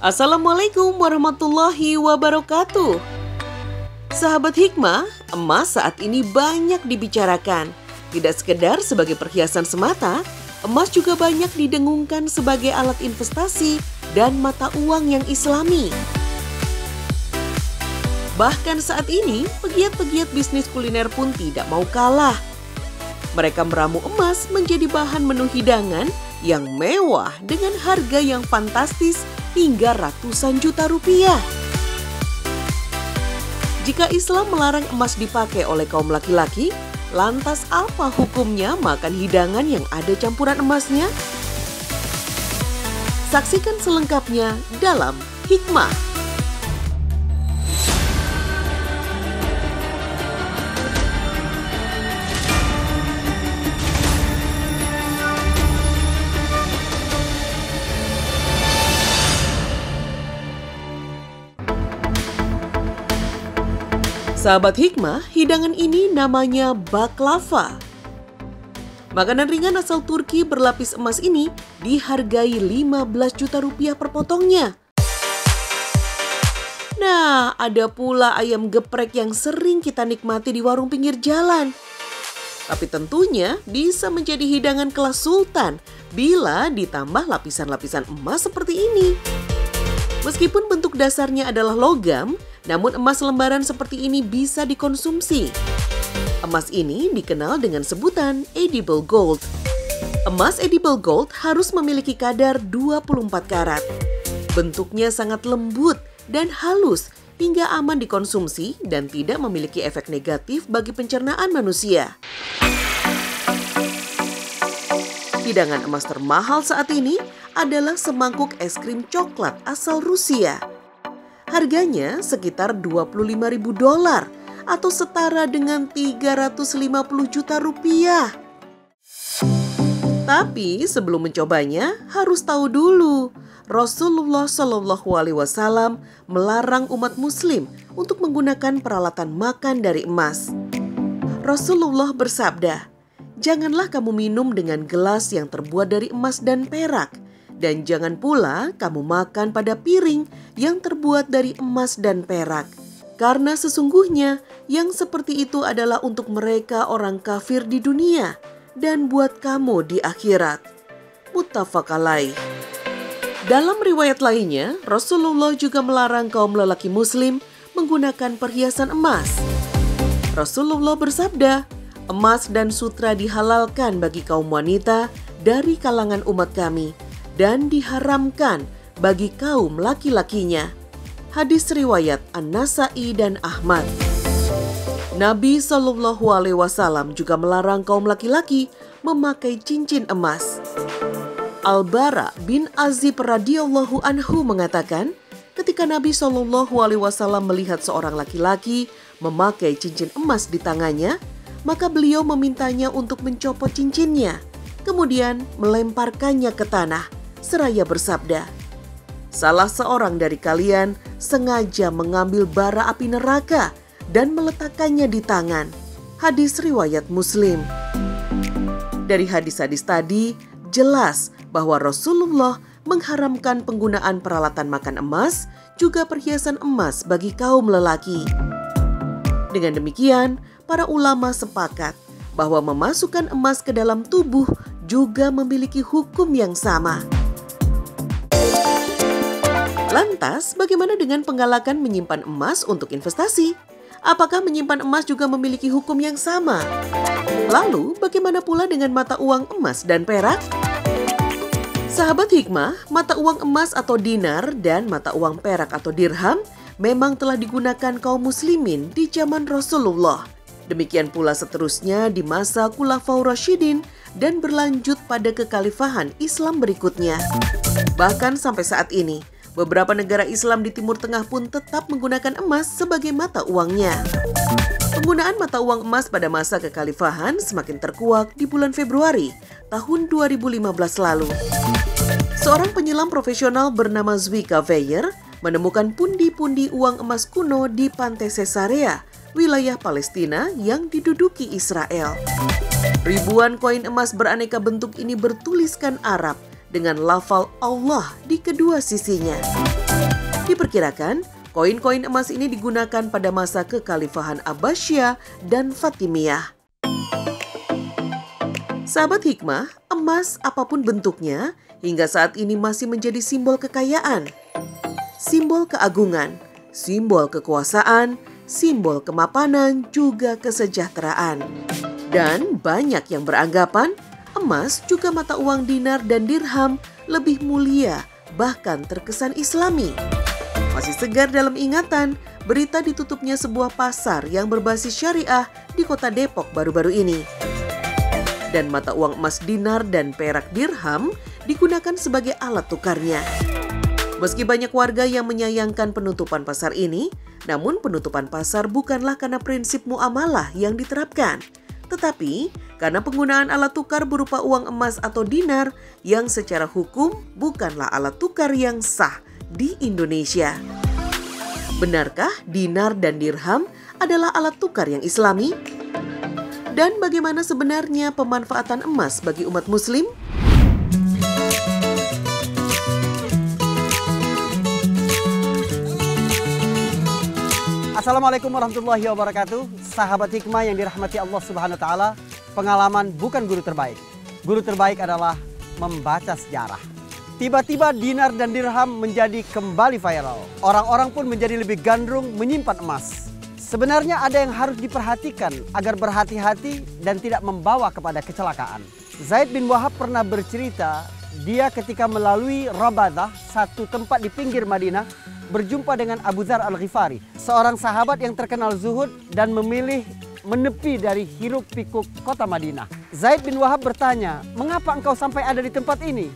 Assalamualaikum warahmatullahi wabarakatuh. Sahabat Hikmah, emas saat ini banyak dibicarakan. Tidak sekedar sebagai perhiasan semata, emas juga banyak didengungkan sebagai alat investasi dan mata uang yang islami. Bahkan saat ini, pegiat-pegiat bisnis kuliner pun tidak mau kalah. Mereka meramu emas menjadi bahan menu hidangan yang mewah dengan harga yang fantastis hingga ratusan juta rupiah. Jika Islam melarang emas dipakai oleh kaum laki-laki, lantas apa hukumnya makan hidangan yang ada campuran emasnya? Saksikan selengkapnya dalam Hikmah. Sahabat Hikmah, hidangan ini namanya baklava. Makanan ringan asal Turki berlapis emas ini dihargai 15 juta rupiah per potongnya. Nah, ada pula ayam geprek yang sering kita nikmati di warung pinggir jalan. Tapi tentunya bisa menjadi hidangan kelas sultan bila ditambah lapisan-lapisan emas seperti ini. Meskipun bentuk dasarnya adalah logam, namun emas lembaran seperti ini bisa dikonsumsi. Emas ini dikenal dengan sebutan edible gold. Emas edible gold harus memiliki kadar 24 karat. Bentuknya sangat lembut dan halus hingga aman dikonsumsi dan tidak memiliki efek negatif bagi pencernaan manusia. Hidangan emas termahal saat ini adalah semangkuk es krim coklat asal Rusia. Harganya sekitar $25.000 atau setara dengan 350 juta rupiah. Tapi sebelum mencobanya harus tahu dulu, Rasulullah Shallallahu Alaihi Wasallam melarang umat Muslim untuk menggunakan peralatan makan dari emas. Rasulullah bersabda, "Janganlah kamu minum dengan gelas yang terbuat dari emas dan perak. Dan jangan pula kamu makan pada piring yang terbuat dari emas dan perak. Karena sesungguhnya yang seperti itu adalah untuk mereka orang kafir di dunia dan buat kamu di akhirat." Muttafaq alaih. Dalam riwayat lainnya, Rasulullah juga melarang kaum lelaki muslim menggunakan perhiasan emas. Rasulullah bersabda, "Emas dan sutra dihalalkan bagi kaum wanita dari kalangan umat kami dan diharamkan bagi kaum laki-lakinya." Hadis riwayat An-Nasa'i dan Ahmad. Nabi Shallallahu Alaihi Wasallam juga melarang kaum laki-laki memakai cincin emas. Al-Bara bin Azib radhiyallahu anhu mengatakan, ketika Nabi Shallallahu Alaihi Wasallam melihat seorang laki-laki memakai cincin emas di tangannya, maka beliau memintanya untuk mencopot cincinnya, kemudian melemparkannya ke tanah, seraya bersabda, "Salah seorang dari kalian sengaja mengambil bara api neraka dan meletakkannya di tangan." Hadis riwayat Muslim. Dari hadis-hadis tadi, jelas bahwa Rasulullah mengharamkan penggunaan peralatan makan emas, juga perhiasan emas bagi kaum lelaki. Dengan demikian, para ulama sepakat bahwa memasukkan emas ke dalam tubuh juga memiliki hukum yang sama. Lantas, bagaimana dengan penggalakan menyimpan emas untuk investasi? Apakah menyimpan emas juga memiliki hukum yang sama? Lalu, bagaimana pula dengan mata uang emas dan perak? Sahabat Hikmah, mata uang emas atau dinar dan mata uang perak atau dirham memang telah digunakan kaum muslimin di zaman Rasulullah. Demikian pula seterusnya di masa Khulafaur Rasyidin dan berlanjut pada kekhalifahan Islam berikutnya. Bahkan sampai saat ini, beberapa negara Islam di Timur Tengah pun tetap menggunakan emas sebagai mata uangnya. Penggunaan mata uang emas pada masa kekhalifahan semakin terkuak di bulan Februari tahun 2015 lalu. Seorang penyelam profesional bernama Zwika Weyer menemukan pundi-pundi uang emas kuno di pantai Caesarea, wilayah Palestina yang diduduki Israel. Ribuan koin emas beraneka bentuk ini bertuliskan Arab dengan lafal Allah di kedua sisinya. Diperkirakan, koin-koin emas ini digunakan pada masa kekhalifahan Abbasiyah dan Fatimiyah. Sahabat hikmah, emas apapun bentuknya hingga saat ini masih menjadi simbol kekayaan, simbol keagungan, simbol kekuasaan, simbol kemapanan, juga kesejahteraan. Dan banyak yang beranggapan emas juga mata uang dinar dan dirham lebih mulia, bahkan terkesan Islami. Masih segar dalam ingatan berita ditutupnya sebuah pasar yang berbasis syariah di kota Depok baru-baru ini. Dan mata uang emas dinar dan perak dirham digunakan sebagai alat tukarnya. Meski banyak warga yang menyayangkan penutupan pasar ini, namun penutupan pasar bukanlah karena prinsip muamalah yang diterapkan, tetapi karena penggunaan alat tukar berupa uang emas atau dinar yang secara hukum bukanlah alat tukar yang sah di Indonesia. Benarkah dinar dan dirham adalah alat tukar yang Islami? Dan bagaimana sebenarnya pemanfaatan emas bagi umat Muslim? Assalamualaikum warahmatullahi wabarakatuh. Sahabat hikmah yang dirahmati Allah Subhanahu wa taala, pengalaman bukan guru terbaik. Guru terbaik adalah membaca sejarah. Tiba-tiba dinar dan dirham menjadi kembali viral. Orang-orang pun menjadi lebih gandrung menyimpan emas. Sebenarnya ada yang harus diperhatikan agar berhati-hati dan tidak membawa kepada kecelakaan. Zaid bin Wahab pernah bercerita, dia ketika melalui Rabadah, satu tempat di pinggir Madinah, berjumpa dengan Abu Dzar Al-Ghifari, seorang sahabat yang terkenal zuhud dan memilih menepi dari hiruk pikuk kota Madinah. Zaid bin Wahab bertanya, "Mengapa engkau sampai ada di tempat ini?"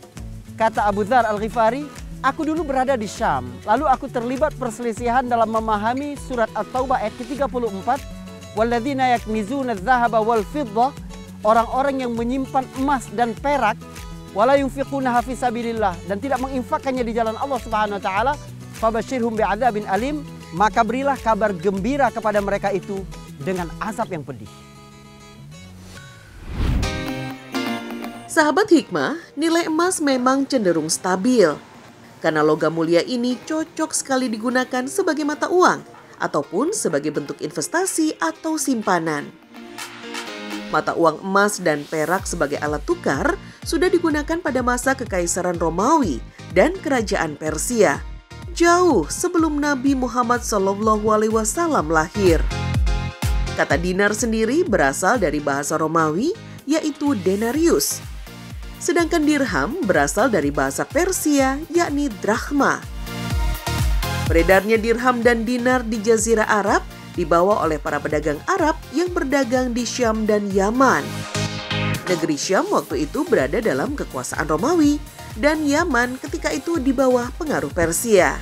Kata Abu Dzar Al-Ghifari, "Aku dulu berada di Syam, lalu aku terlibat perselisihan dalam memahami surat At-Taubah ayat ke-34, walladzina yakmizuna adz-dzahaba wal fiddah, orang-orang yang menyimpan emas dan perak, wala yunfiqunaha fi sabilillah, dan tidak menginfakkannya di jalan Allah Subhanahu wa taala, fabasyirhum bi'adzabin alim, maka berilah kabar gembira kepada mereka itu dengan azab yang pedih." Sahabat hikmah, nilai emas memang cenderung stabil. Karena logam mulia ini cocok sekali digunakan sebagai mata uang ataupun sebagai bentuk investasi atau simpanan. Mata uang emas dan perak sebagai alat tukar sudah digunakan pada masa Kekaisaran Romawi dan Kerajaan Persia, jauh sebelum Nabi Muhammad SAW lahir. Kata dinar sendiri berasal dari bahasa Romawi, yaitu denarius. Sedangkan dirham berasal dari bahasa Persia, yakni drachma. Beredarnya dirham dan dinar di Jazirah Arab dibawa oleh para pedagang Arab yang berdagang di Syam dan Yaman. Negeri Syam waktu itu berada dalam kekuasaan Romawi dan Yaman ketika itu di bawah pengaruh Persia.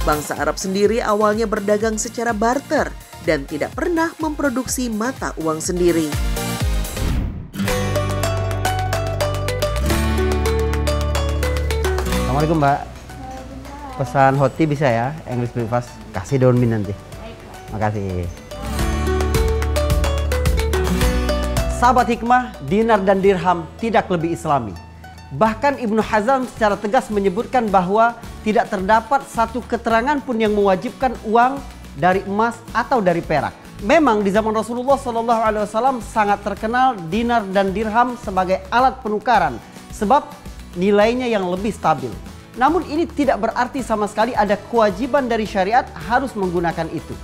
Bangsa Arab sendiri awalnya berdagang secara barter dan tidak pernah memproduksi mata uang sendiri. Assalamualaikum Mbak. Pesan hoti bisa ya, English breakfast. Kasih daun mint nanti. Makasih. Sahabat hikmah, dinar dan dirham tidak lebih Islami. Bahkan Ibnu Hazm secara tegas menyebutkan bahwa tidak terdapat satu keterangan pun yang mewajibkan uang dari emas atau dari perak. Memang di zaman Rasulullah SAW sangat terkenal dinar dan dirham sebagai alat penukaran sebab nilainya yang lebih stabil. Namun ini tidak berarti sama sekali ada kewajiban dari syariat harus menggunakan itu.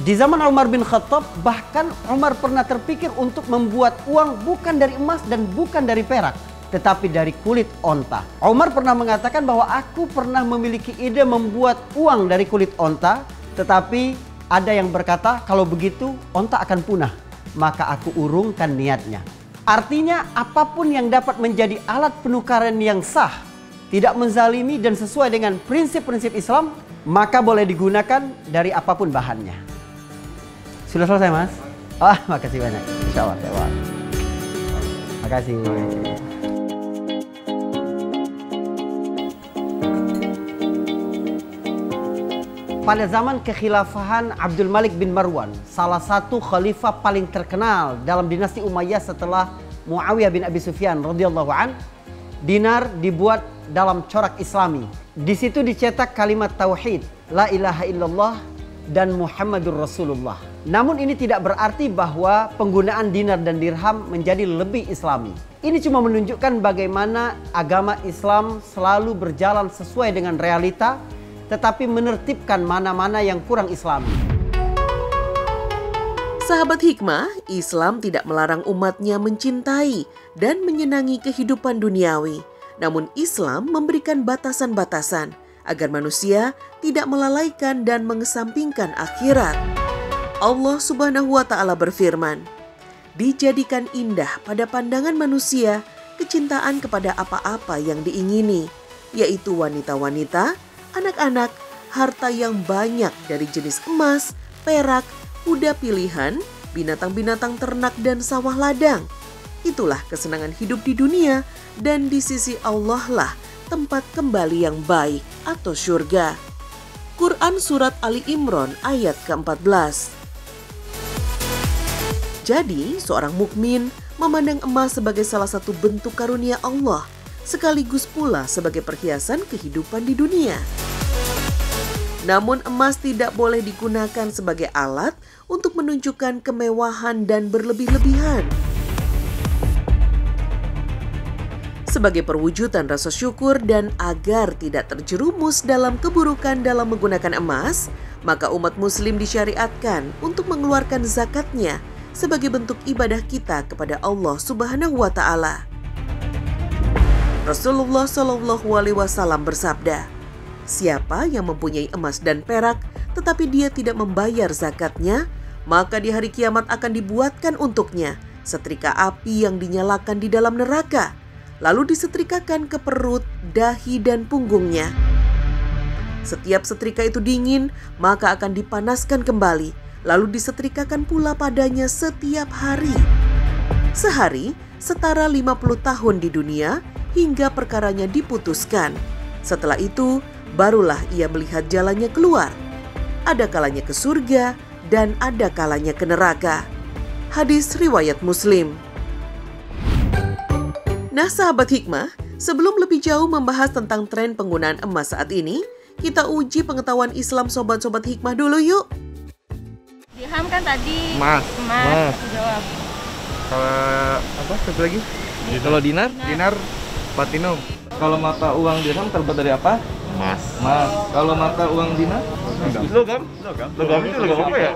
Di zaman Umar bin Khattab, bahkan Umar pernah terpikir untuk membuat uang bukan dari emas dan bukan dari perak, tetapi dari kulit onta. Umar pernah mengatakan bahwa aku pernah memiliki ide membuat uang dari kulit onta, tetapi ada yang berkata kalau begitu onta akan punah, maka aku urungkan niatnya. Artinya apapun yang dapat menjadi alat penukaran yang sah, tidak menzalimi dan sesuai dengan prinsip-prinsip Islam, maka boleh digunakan dari apapun bahannya. Sudah selesai Mas? Makasih banyak. Insya Allah saya wak. Makasih. Pada zaman kekhilafahan Abdul Malik bin Marwan, salah satu khalifah paling terkenal dalam dinasti Umayyah setelah Muawiyah bin Abi Sufyan radhiyallahu an, Dinar dibuat dalam corak Islami. Di situ dicetak kalimat tauhid, la ilaha illallah dan Muhammadur Rasulullah. Namun ini tidak berarti bahwa penggunaan dinar dan dirham menjadi lebih Islami. Ini cuma menunjukkan bagaimana agama Islam selalu berjalan sesuai dengan realita, tetapi menertibkan mana-mana yang kurang Islami. Sahabat hikmah, Islam tidak melarang umatnya mencintai dan menyenangi kehidupan duniawi. Namun Islam memberikan batasan-batasan agar manusia tidak melalaikan dan mengesampingkan akhirat. Allah Subhanahu wa Ta'ala berfirman, "Dijadikan indah pada pandangan manusia kecintaan kepada apa-apa yang diingini, yaitu wanita-wanita, anak-anak, harta yang banyak dari jenis emas, perak, kuda pilihan, binatang-binatang ternak dan sawah ladang. Itulah kesenangan hidup di dunia, dan di sisi Allah lah tempat kembali yang baik atau surga." Quran Surat Ali Imran ayat ke-14. Jadi, seorang mukmin memandang emas sebagai salah satu bentuk karunia Allah, sekaligus pula sebagai perhiasan kehidupan di dunia. Namun emas tidak boleh digunakan sebagai alat untuk menunjukkan kemewahan dan berlebih-lebihan. Sebagai perwujudan rasa syukur dan agar tidak terjerumus dalam keburukan dalam menggunakan emas, maka umat muslim disyariatkan untuk mengeluarkan zakatnya sebagai bentuk ibadah kita kepada Allah Subhanahu wa Ta'ala. Rasulullah Shallallahu Alaihi Wasallam bersabda, "Siapa yang mempunyai emas dan perak tetapi dia tidak membayar zakatnya, maka di hari kiamat akan dibuatkan untuknya setrika api yang dinyalakan di dalam neraka, lalu disetrikakan ke perut, dahi, dan punggungnya. Setiap setrika itu dingin, maka akan dipanaskan kembali, lalu disetrikakan pula padanya setiap hari. Sehari setara 50 tahun di dunia hingga perkaranya diputuskan. Setelah itu, barulah ia melihat jalannya keluar. Ada kalanya ke surga dan ada kalanya ke neraka." Hadis riwayat Muslim. Nah sahabat hikmah, sebelum lebih jauh membahas tentang tren penggunaan emas saat ini, kita uji pengetahuan Islam sobat-sobat hikmah dulu yuk. Dirham kan tadi emas. jawab. Kalau apa satu lagi? Kalau dinar platinum. Kalau mata uang dirham terbuat dari apa? Emas. Kalau mata uang dinar? Logam. Logam itu logam apa ya?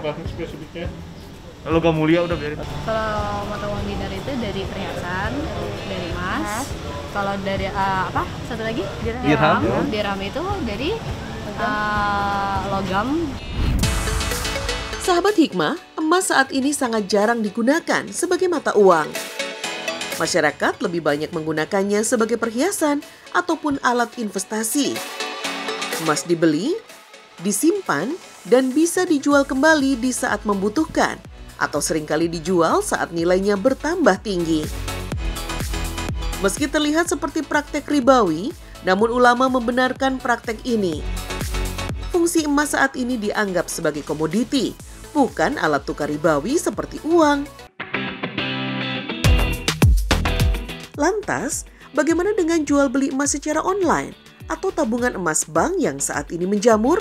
Logam mulia udah biarin. Kalau mata uang dinar itu dari perhiasan, dari emas. Kalau dari apa? Satu lagi? Dirham. Dirham itu dari logam. Sahabat hikmah, emas saat ini sangat jarang digunakan sebagai mata uang. Masyarakat lebih banyak menggunakannya sebagai perhiasan ataupun alat investasi. Emas dibeli, disimpan, dan bisa dijual kembali di saat membutuhkan, atau seringkali dijual saat nilainya bertambah tinggi. Meski terlihat seperti praktek ribawi, namun ulama membenarkan praktek ini. Fungsi emas saat ini dianggap sebagai komoditi, bukan alat tukar ribawi seperti uang. Lantas, bagaimana dengan jual beli emas secara online atau tabungan emas bank yang saat ini menjamur?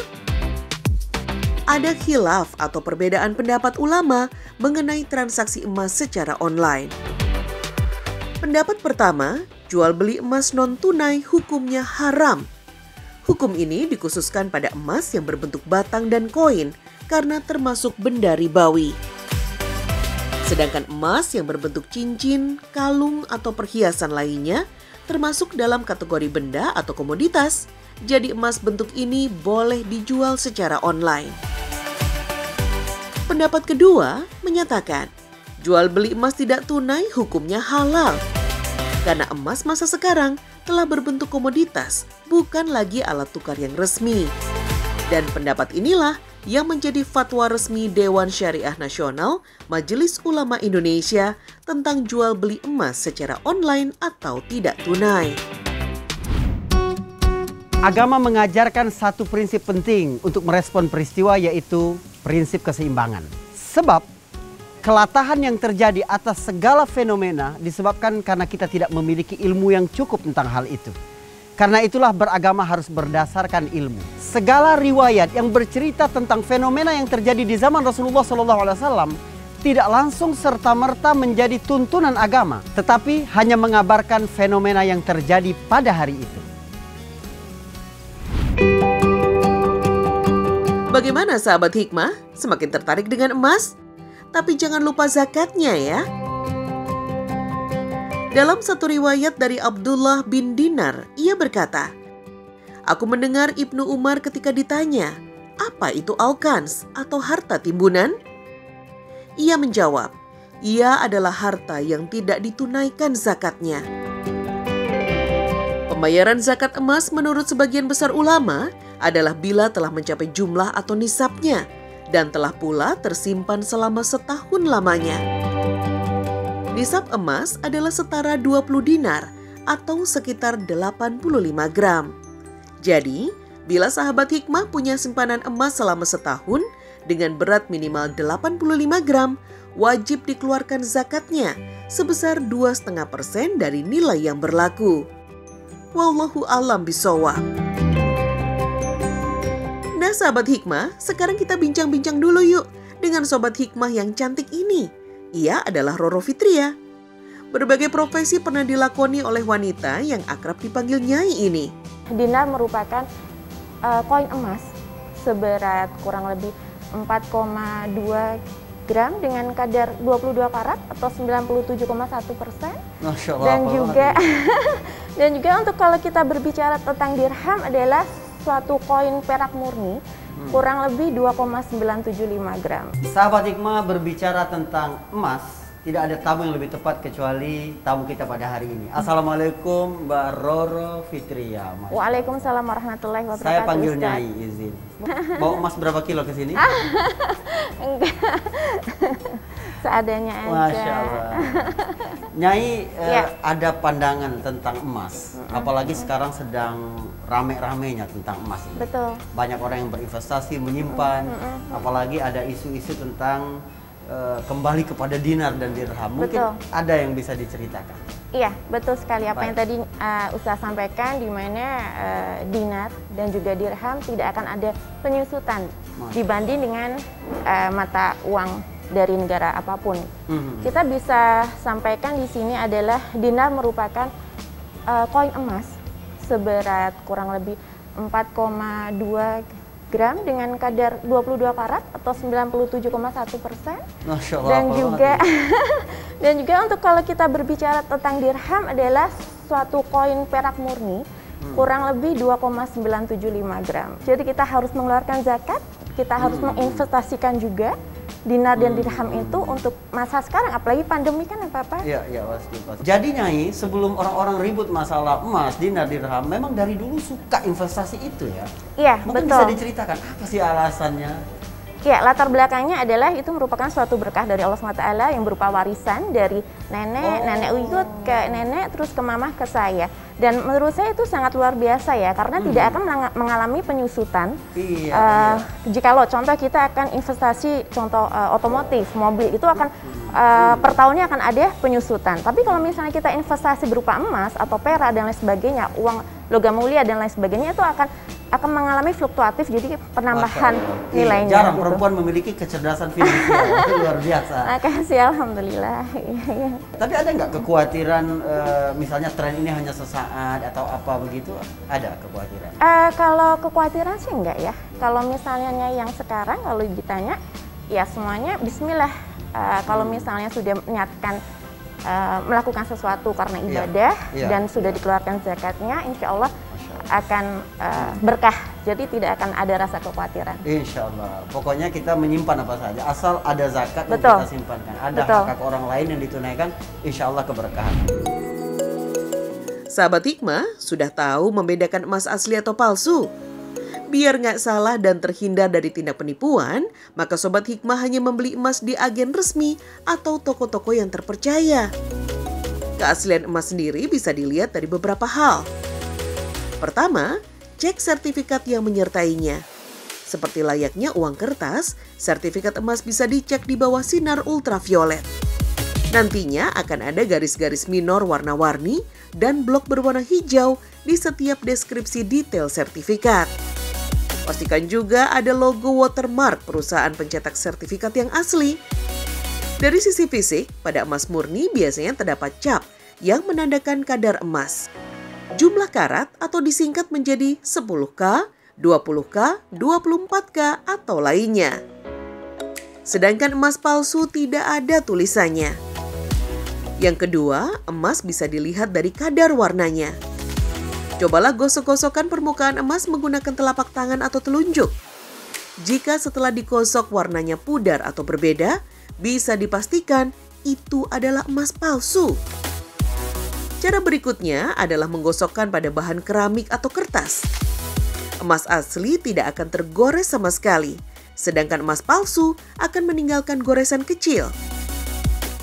Ada khilaf atau perbedaan pendapat ulama mengenai transaksi emas secara online. Pendapat pertama, jual beli emas non-tunai hukumnya haram. Hukum ini dikhususkan pada emas yang berbentuk batang dan koin karena termasuk benda ribawi. Sedangkan emas yang berbentuk cincin, kalung, atau perhiasan lainnya termasuk dalam kategori benda atau komoditas. Jadi emas bentuk ini boleh dijual secara online. Pendapat kedua menyatakan jual beli emas tidak tunai hukumnya halal. Karena emas masa sekarang telah berbentuk komoditas, bukan lagi alat tukar yang resmi. Dan pendapat inilah yang menjadi fatwa resmi Dewan Syariah Nasional Majelis Ulama Indonesia tentang jual beli emas secara online atau tidak tunai. Agama mengajarkan satu prinsip penting untuk merespon peristiwa, yaitu prinsip keseimbangan. Sebab kelatahan yang terjadi atas segala fenomena disebabkan karena kita tidak memiliki ilmu yang cukup tentang hal itu. Karena itulah beragama harus berdasarkan ilmu. Segala riwayat yang bercerita tentang fenomena yang terjadi di zaman Rasulullah SAW tidak langsung serta-merta menjadi tuntunan agama, tetapi hanya mengabarkan fenomena yang terjadi pada hari itu. Bagaimana sahabat hikmah? Semakin tertarik dengan emas? Tapi jangan lupa zakatnya ya. Dalam satu riwayat dari Abdullah bin Dinar, ia berkata, "Aku mendengar Ibnu Umar ketika ditanya, apa itu alkans atau harta timbunan?" Ia menjawab, ia adalah harta yang tidak ditunaikan zakatnya. Pembayaran zakat emas menurut sebagian besar ulama adalah bila telah mencapai jumlah atau nisabnya dan telah pula tersimpan selama setahun lamanya. Nisab emas adalah setara 20 dinar atau sekitar 85 gram. Jadi, bila sahabat hikmah punya simpanan emas selama setahun dengan berat minimal 85 gram, wajib dikeluarkan zakatnya sebesar 2,5% dari nilai yang berlaku. Wallahu a'lam bishawab. Nah sahabat hikmah, sekarang kita bincang-bincang dulu yuk dengan sobat hikmah yang cantik ini. Ia adalah Roro Fitria. Berbagai profesi pernah dilakoni oleh wanita yang akrab dipanggil Nyai ini. Dinar merupakan koin emas seberat kurang lebih 4,2 gram dengan kadar 22 karat atau 97,1%. Dan juga untuk kalau kita berbicara tentang dirham adalah suatu koin perak murni kurang lebih 2,975 gram. Sahabat hikmah, berbicara tentang emas, tidak ada tamu yang lebih tepat kecuali tamu kita pada hari ini. Assalamualaikum Mbak Roro Fitria. Waalaikumsalam warahmatullahi wabarakatuh. Saya panggil Nyai, izin. Bawa emas berapa kilo ke sini? Enggak. Seadanya aja. Masya Allah. Nyai, ada pandangan tentang emas. Apalagi sekarang sedang rame-ramenya tentang emas ini. Betul. Banyak orang yang berinvestasi, menyimpan. Apalagi ada isu-isu tentang kembali kepada dinar dan dirham. Mungkin ada yang bisa diceritakan. Iya, betul sekali apa yang tadi Ustaz sampaikan, di mana dinar dan juga dirham tidak akan ada penyusutan dibanding dengan mata uang dari negara apapun. Kita bisa sampaikan di sini adalah dinar merupakan koin emas seberat kurang lebih 4,2 gram dengan kadar 22 karat atau 97,1%. Dan juga untuk kalau kita berbicara tentang dirham adalah suatu koin perak murni kurang lebih 2,975 gram. Jadi kita harus mengeluarkan zakat, kita harus menginvestasikan juga dinar dan dirham itu untuk masa sekarang, apalagi pandemi kan apa-apa. Iya, pasti. Jadi Nyai, sebelum orang-orang ribut masalah emas, dinar, dirham, memang dari dulu suka investasi itu ya? Iya, mungkin betul. Bisa diceritakan apa sih alasannya? Ya, latar belakangnya adalah itu merupakan suatu berkah dari Allah SWT yang berupa warisan dari nenek Uyut ke nenek, terus ke mamah, ke saya. Dan menurut saya itu sangat luar biasa ya, karena tidak akan mengalami penyusutan. Jikalau contoh kita akan investasi, contoh otomotif, mobil, itu akan per tahunnya akan ada penyusutan. Tapi kalau misalnya kita investasi berupa emas atau perak dan lain sebagainya, uang logam mulia dan lain sebagainya, itu akan mengalami fluktuatif, jadi penambahan nilainya. Jarang perempuan memiliki kecerdasan finansial, itu luar biasa. Makasih, alhamdulillah. Tapi ada nggak kekhawatiran, misalnya tren ini hanya sesaat atau apa begitu? Ada kekhawatiran? Kalau kekhawatiran sih enggak ya. Kalau misalnya yang sekarang kalau ditanya, ya semuanya Bismillah. Kalau misalnya sudah menyatakan melakukan sesuatu karena ibadah dan sudah dikeluarkan zakatnya, insya Allah akan berkah, jadi tidak akan ada rasa kekhawatiran. Insya Allah. Pokoknya kita menyimpan apa saja, asal ada zakat yang kita simpankan. Ada hak orang lain yang ditunaikan, insya Allah keberkahan. Sahabat hikmah, sudah tahu membedakan emas asli atau palsu? Biar nggak salah dan terhindar dari tindak penipuan, maka sobat hikmah hanya membeli emas di agen resmi atau toko-toko yang terpercaya. Keaslian emas sendiri bisa dilihat dari beberapa hal. Pertama, cek sertifikat yang menyertainya. Seperti layaknya uang kertas, sertifikat emas bisa dicek di bawah sinar ultraviolet. Nantinya akan ada garis-garis minor warna-warni dan blok berwarna hijau di setiap deskripsi detail sertifikat. Pastikan juga ada logo watermark perusahaan pencetak sertifikat yang asli. Dari sisi fisik, pada emas murni biasanya terdapat cap yang menandakan kadar emas. Jumlah karat atau disingkat menjadi 10K, 20K, 24K, atau lainnya. Sedangkan emas palsu tidak ada tulisannya. Yang kedua, emas bisa dilihat dari kadar warnanya. Cobalah gosok-gosokkan permukaan emas menggunakan telapak tangan atau telunjuk. Jika setelah digosok warnanya pudar atau berbeda, bisa dipastikan itu adalah emas palsu. Cara berikutnya adalah menggosokkan pada bahan keramik atau kertas. Emas asli tidak akan tergores sama sekali, sedangkan emas palsu akan meninggalkan goresan kecil.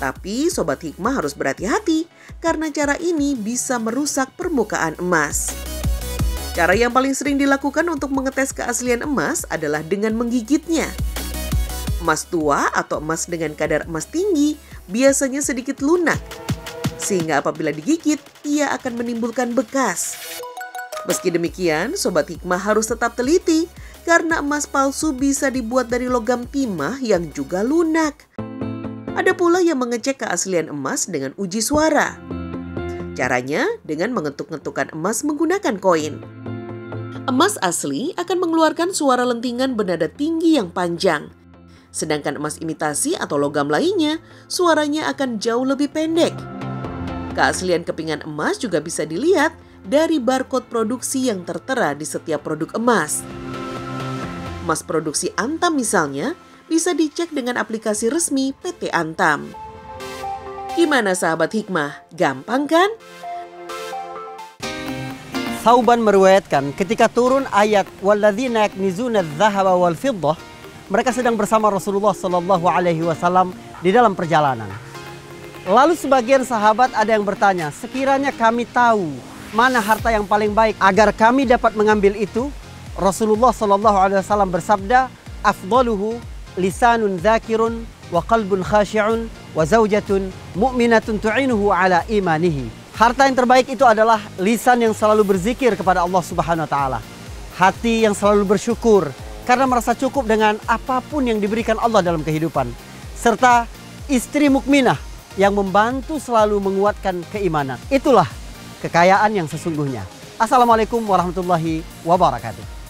Tapi Sobat Hikmah harus berhati-hati karena cara ini bisa merusak permukaan emas. Cara yang paling sering dilakukan untuk mengetes keaslian emas adalah dengan menggigitnya. Emas tua atau emas dengan kadar emas tinggi biasanya sedikit lunak, sehingga apabila digigit, ia akan menimbulkan bekas. Meski demikian, Sobat Hikmah harus tetap teliti karena emas palsu bisa dibuat dari logam timah yang juga lunak. Ada pula yang mengecek keaslian emas dengan uji suara. Caranya dengan mengetuk-ngetukkan emas menggunakan koin. Emas asli akan mengeluarkan suara lentingan bernada tinggi yang panjang. Sedangkan emas imitasi atau logam lainnya, suaranya akan jauh lebih pendek. Keaslian kepingan emas juga bisa dilihat dari barcode produksi yang tertera di setiap produk emas. Emas produksi Antam misalnya bisa dicek dengan aplikasi resmi PT Antam. Gimana sahabat Hikmah? Gampang kan? Thauban meriwayatkan ketika turun ayat walladzina yaknizuna adz-dzahaba wal fiddah, mereka sedang bersama Rasulullah Shallallahu Alaihi Wasallam di dalam perjalanan. Lalu sebagian sahabat ada yang bertanya, sekiranya kami tahu mana harta yang paling baik agar kami dapat mengambil itu, Rasulullah Shallallahu Alaihi Wasallam bersabda, afdaluhu lisanun dzakirun wa qalbun khashi'un wa zaujatun mu'minatun tu'inuhu ala imanihi. Harta yang terbaik itu adalah lisan yang selalu berzikir kepada Allah Subhanahu wa taala. Hati yang selalu bersyukur karena merasa cukup dengan apapun yang diberikan Allah dalam kehidupan. Serta istri mukminah yang membantu selalu menguatkan keimanan. Itulah kekayaan yang sesungguhnya. Assalamualaikum warahmatullahi wabarakatuh.